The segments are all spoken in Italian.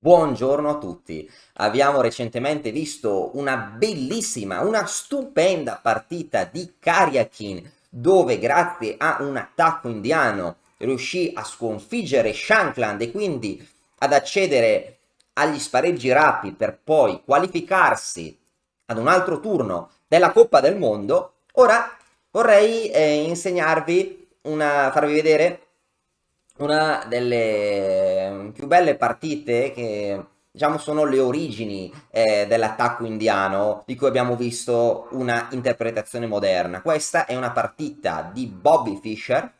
Buongiorno a tutti. Abbiamo recentemente visto una bellissima, una stupenda partita di Karyakin, dove grazie a un attacco indiano riuscì a sconfiggere Shankland e quindi ad accedere agli spareggi rapidi per poi qualificarsi ad un altro turno della Coppa del Mondo. Ora vorrei farvi vedere una delle più belle partite che diciamo sono le origini dell'attacco indiano di cui abbiamo visto una interpretazione moderna. Questa è una partita di Bobby Fischer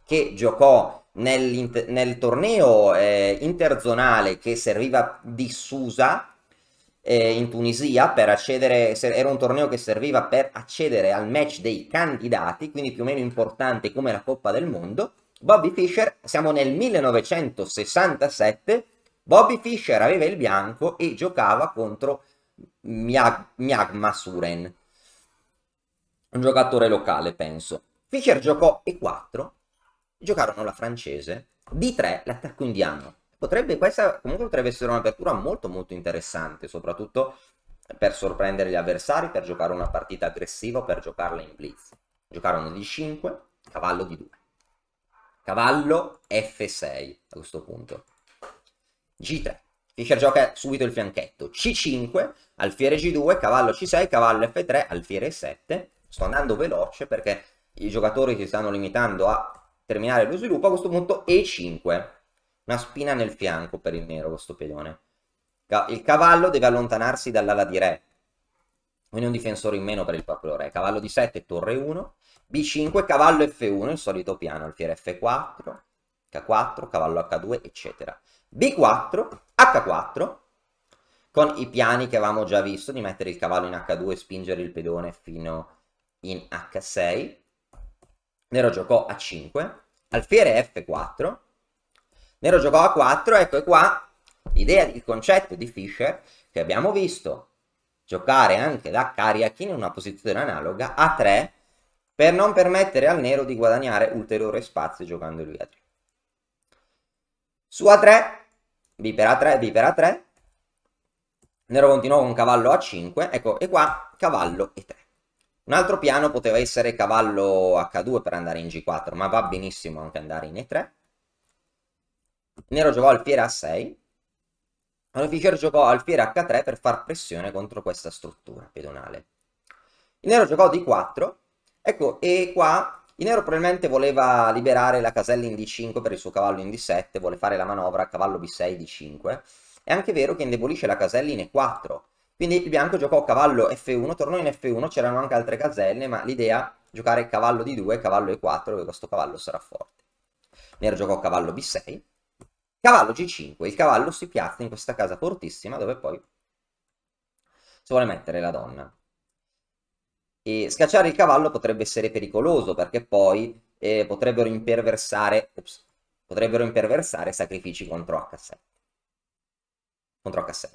che giocò nel torneo interzonale che serviva di Susa in Tunisia per accedere, era un torneo che serviva per accedere al match dei candidati, quindi più o meno importante come la Coppa del Mondo. Bobby Fischer, siamo nel 1967, Bobby Fischer aveva il bianco e giocava contro Miagma Suren, un giocatore locale, penso. Fischer giocò E4, giocarono la francese, D3, l'attacco indiano. Questa comunque potrebbe essere un'apertura molto molto interessante, soprattutto per sorprendere gli avversari, per giocare una partita aggressiva o per giocarla in blitz. Giocarono D5, cavallo D2. Cavallo F6 a questo punto. G3. Fischer gioca subito il fianchetto. C5, alfiere G2, cavallo C6, cavallo F3, alfiere 7. Sto andando veloce perché i giocatori si stanno limitando a terminare lo sviluppo. A questo punto E5. Una spina nel fianco per il nero questo pedone. Il cavallo deve allontanarsi dall'ala di re. Quindi un difensore in meno per il proprio re. Cavallo di 7, torre 1. B5, cavallo F1, il solito piano. Alfiere F4, K4, cavallo H2, eccetera. B4, H4, con i piani che avevamo già visto di mettere il cavallo in H2 e spingere il pedone fino in H6. Nero giocò A5, alfiere F4, Nero giocò A4, ecco e qua l'idea, il concetto di Fischer che abbiamo visto giocare anche da Karyakin in una posizione analoga A3 per non permettere al nero di guadagnare ulteriore spazio giocando lui A3. Su A3, B per A3, B per A3, nero continuò con cavallo A5, ecco, e qua cavallo E3. Un altro piano poteva essere cavallo H2 per andare in G4, ma va benissimo anche andare in E3. Nero giocò alfiere A6. Allora Fischer giocò alfiere H3 per far pressione contro questa struttura pedonale. Il nero giocò D4, ecco, e qua il nero probabilmente voleva liberare la casella in D5 per il suo cavallo in D7, vuole fare la manovra cavallo B6, D5. È anche vero che indebolisce la casella in E4, quindi il bianco giocò cavallo F1, tornò in F1, c'erano anche altre caselle, ma l'idea giocare cavallo D2, cavallo E4, dove questo cavallo sarà forte. Nero giocò cavallo B6, cavallo G5, il cavallo si piazza in questa casa fortissima dove poi si vuole mettere la donna. E scacciare il cavallo potrebbe essere pericoloso perché poi potrebbero imperversare sacrifici contro H7. Contro H6.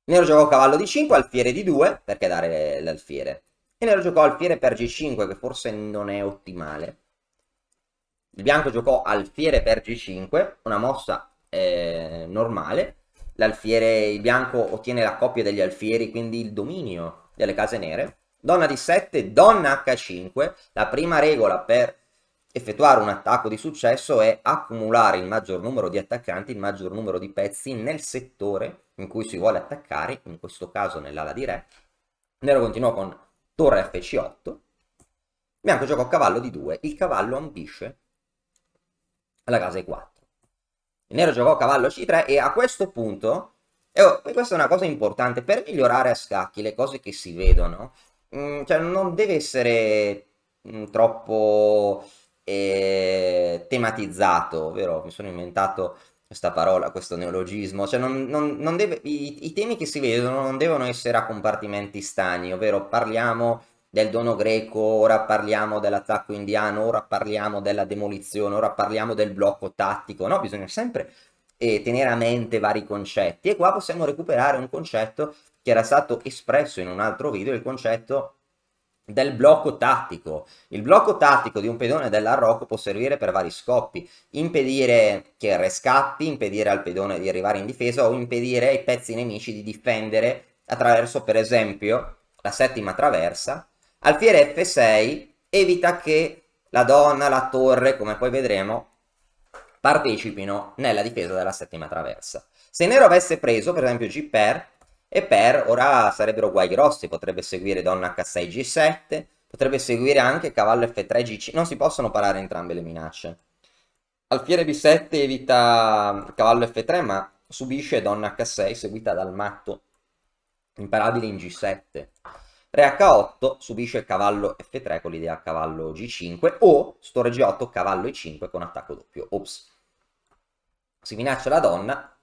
Nero giocò cavallo D5, alfiere D2 perché dare l'alfiere. E nero giocò alfiere per G5 che forse non è ottimale. Il bianco giocò alfiere per G5, una mossa normale. Il bianco ottiene la coppia degli alfieri, quindi il dominio delle case nere. Donna D7, donna H5. La prima regola per effettuare un attacco di successo è accumulare il maggior numero di attaccanti, il maggior numero di pezzi nel settore in cui si vuole attaccare, in questo caso nell'ala di re. Nero continuò con torre Fc8. Bianco giocò cavallo D2. Il cavallo ambisce alla casa E4. Il nero giocò cavallo C3 e a questo punto, e questa è una cosa importante, per migliorare a scacchi le cose che si vedono, cioè non deve essere troppo tematizzato, vero? Mi sono inventato questa parola, questo neologismo, cioè non deve, i temi che si vedono non devono essere a compartimenti stagni, ovvero parliamo del dono greco, ora parliamo dell'attacco indiano, ora parliamo della demolizione, ora parliamo del blocco tattico, no? Bisogna sempre tenere a mente vari concetti e qua possiamo recuperare un concetto che era stato espresso in un altro video, il concetto del blocco tattico. Il blocco tattico di un pedone dell'arrocco può servire per vari scopi: impedire che rescatti, impedire al pedone di arrivare in difesa o impedire ai pezzi nemici di difendere attraverso, per esempio, la settima traversa. Alfiere F6 evita che la donna, la torre, come poi vedremo, partecipino nella difesa della settima traversa. Se nero avesse preso, per esempio, G per e per, ora sarebbero guai grossi, potrebbe seguire donna H6 G7, potrebbe seguire anche cavallo F3 G5, non si possono parare entrambe le minacce. Alfiere B7 evita cavallo F3, ma subisce donna H6 seguita dal matto imparabile in G7. Re H8 subisce cavallo F3 con l'idea cavallo G5 o torre G8 cavallo E5 con attacco doppio. Ops. Si minaccia la donna,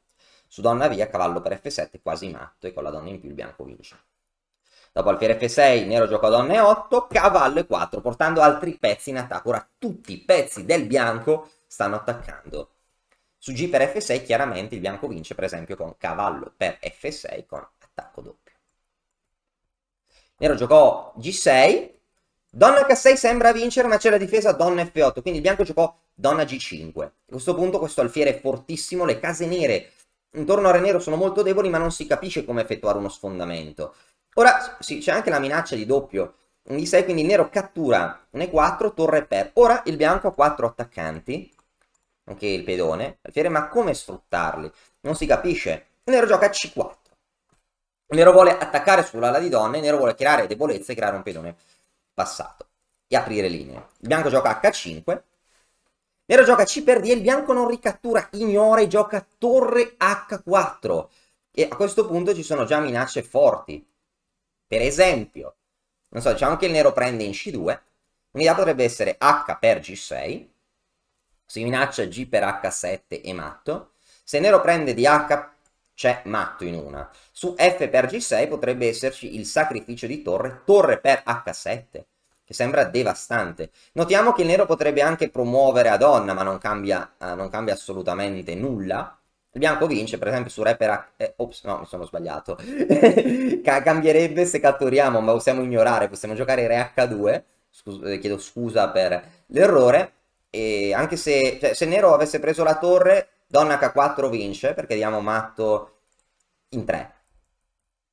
su donna via cavallo per F7 quasi matto e con la donna in più il bianco vince. Dopo alfiere F6 nero gioca donna E8, cavallo E4 portando altri pezzi in attacco. Ora tutti i pezzi del bianco stanno attaccando. Su G per F6 chiaramente il bianco vince, per esempio con cavallo per F6 con attacco doppio. Nero giocò G6, donna H6 sembra vincere ma c'è la difesa donna F8, quindi il bianco giocò donna G5. A questo punto questo alfiere è fortissimo, le case nere intorno al re nero sono molto deboli ma non si capisce come effettuare uno sfondamento. Ora sì, c'è anche la minaccia di doppio in D6, quindi il nero cattura un E4, torre per. Ora il bianco ha 4 attaccanti, anche il pedone, alfiere, ma come sfruttarli? Non si capisce. Il nero gioca C4. Il nero vuole attaccare sull'ala di donne, il nero vuole creare debolezze e creare un pedone passato e aprire linee. Il bianco gioca H5, il nero gioca C per D e il bianco non ricattura, ignora e gioca torre H4. E a questo punto ci sono già minacce forti. Per esempio, non so, diciamo che il nero prende in C2, un'idea potrebbe essere H per G6, si minaccia G per H7 e matto. Se il nero prende di H c'è matto in una. Su F per G6 potrebbe esserci il sacrificio di torre, torre per H7, che sembra devastante. Notiamo che il nero potrebbe anche promuovere a donna, ma non cambia assolutamente nulla. Il bianco vince, per esempio, su re per H... ops, no, mi sono sbagliato. Cambierebbe se catturiamo, ma possiamo ignorare, possiamo giocare re H2. Chiedo scusa per l'errore. E anche se, cioè, se nero avesse preso la torre, donna H4 vince, perché diamo matto in 3.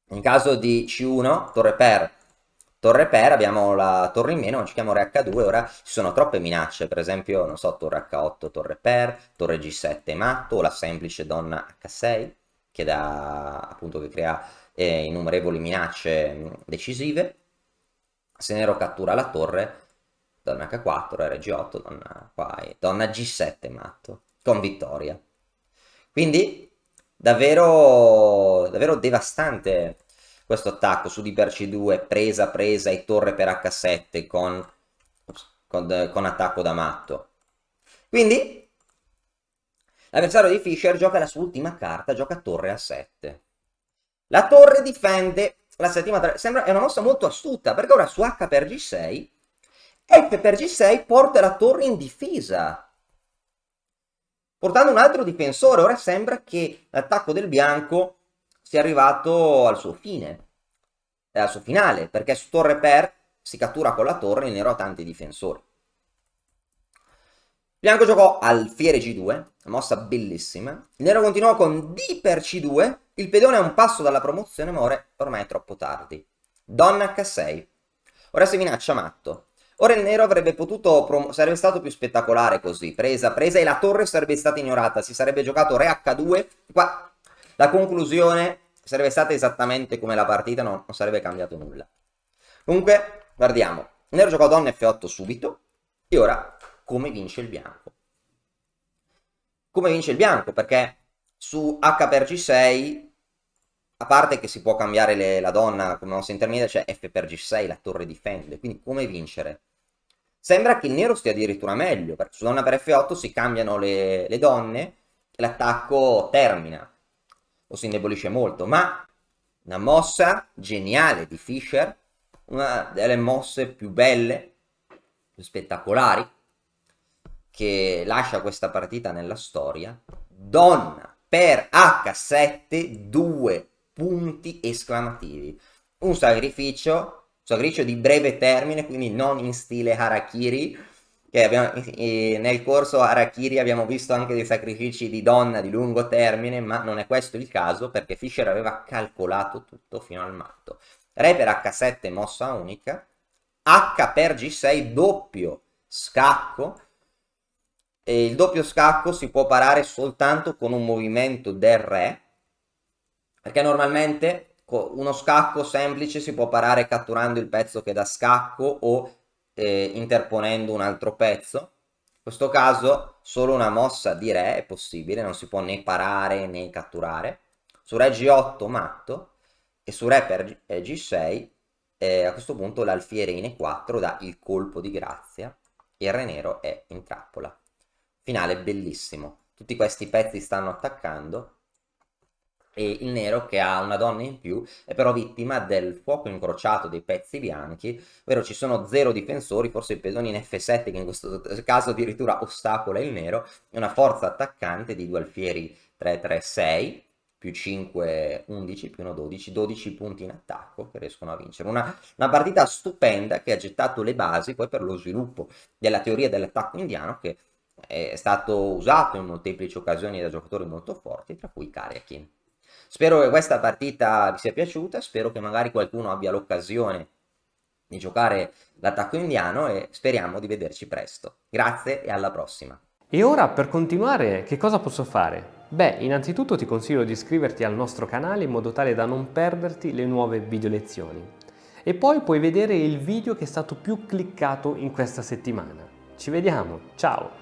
In caso di C1, torre per, abbiamo la torre in meno, non giochiamo re H2, ora ci sono troppe minacce, per esempio, non so, torre H8, torre per, torre G7 matto, o la semplice donna H6, che dà, appunto, che crea innumerevoli minacce decisive. Se nero cattura la torre, donna H4, re G8, donna, qua, donna G7 matto, con vittoria. Quindi davvero, davvero devastante questo attacco su D per C2, presa, presa e torre per H7 con attacco da matto. Quindi l'avversario di Fischer gioca la sua ultima carta, gioca torre A7. La torre difende la settima torre. È una mossa molto astuta, perché ora su H per G6, F per G6 porta la torre in difesa, portando un altro difensore. Ora sembra che l'attacco del bianco sia arrivato al suo fine, al suo finale, perché su torre per si cattura con la torre e il nero ha tanti difensori. Il bianco giocò alfiere G2, una mossa bellissima. Il nero continuò con D per C2, il pedone è un passo dalla promozione, ma ormai è troppo tardi. Donna H6. Ora si minaccia matto. Ora il nero avrebbe potuto, sarebbe stato più spettacolare così, presa, presa e la torre sarebbe stata ignorata, si sarebbe giocato re H2, qua la conclusione sarebbe stata esattamente come la partita, non sarebbe cambiato nulla. Comunque, guardiamo, il nero giocò donna F8 subito, e ora come vince il bianco? Come vince il bianco? Perché su H per G6, a parte che si può cambiare la donna come mossa intermedia, c'è F per G6, la torre difende, quindi come vincere? Sembra che il nero stia addirittura meglio, perché su donna per F8 si cambiano le donne e l'attacco termina, o si indebolisce molto, ma una mossa geniale di Fischer, una delle mosse più belle, più spettacolari, che lascia questa partita nella storia. Donna per H7, 2 punti esclamativi. Un sacrificio sacrificio di breve termine, quindi non in stile Harakiri, nel corso Harakiri abbiamo visto anche dei sacrifici di donna di lungo termine, ma non è questo il caso perché Fischer aveva calcolato tutto fino al matto. Re per H7 mossa unica, H per G6 doppio scacco, e il doppio scacco si può parare soltanto con un movimento del re, perché normalmente uno scacco semplice si può parare catturando il pezzo che dà scacco o interponendo un altro pezzo. In questo caso solo una mossa di re è possibile, non si può né parare né catturare. Su re G8 matto e su re per G6 a questo punto l'alfiere in E4 dà il colpo di grazia e il re nero è in trappola. Finale bellissimo. Tutti questi pezzi stanno attaccando e il nero, che ha una donna in più, è però vittima del fuoco incrociato dei pezzi bianchi, ovvero ci sono 0 difensori, forse il pedone in F7 che in questo caso addirittura ostacola il nero, e una forza attaccante di due alfieri 3-3-6, più 5, 11, più 1, 12, 12 punti in attacco che riescono a vincere. Una partita stupenda che ha gettato le basi poi per lo sviluppo della teoria dell'attacco indiano, che è stato usato in molteplici occasioni da giocatori molto forti, tra cui Karjakin. Spero che questa partita vi sia piaciuta, spero che magari qualcuno abbia l'occasione di giocare l'attacco indiano e speriamo di vederci presto. Grazie e alla prossima. E ora per continuare che cosa posso fare? Beh, innanzitutto ti consiglio di iscriverti al nostro canale in modo tale da non perderti le nuove video lezioni. E poi puoi vedere il video che è stato più cliccato in questa settimana. Ci vediamo, ciao!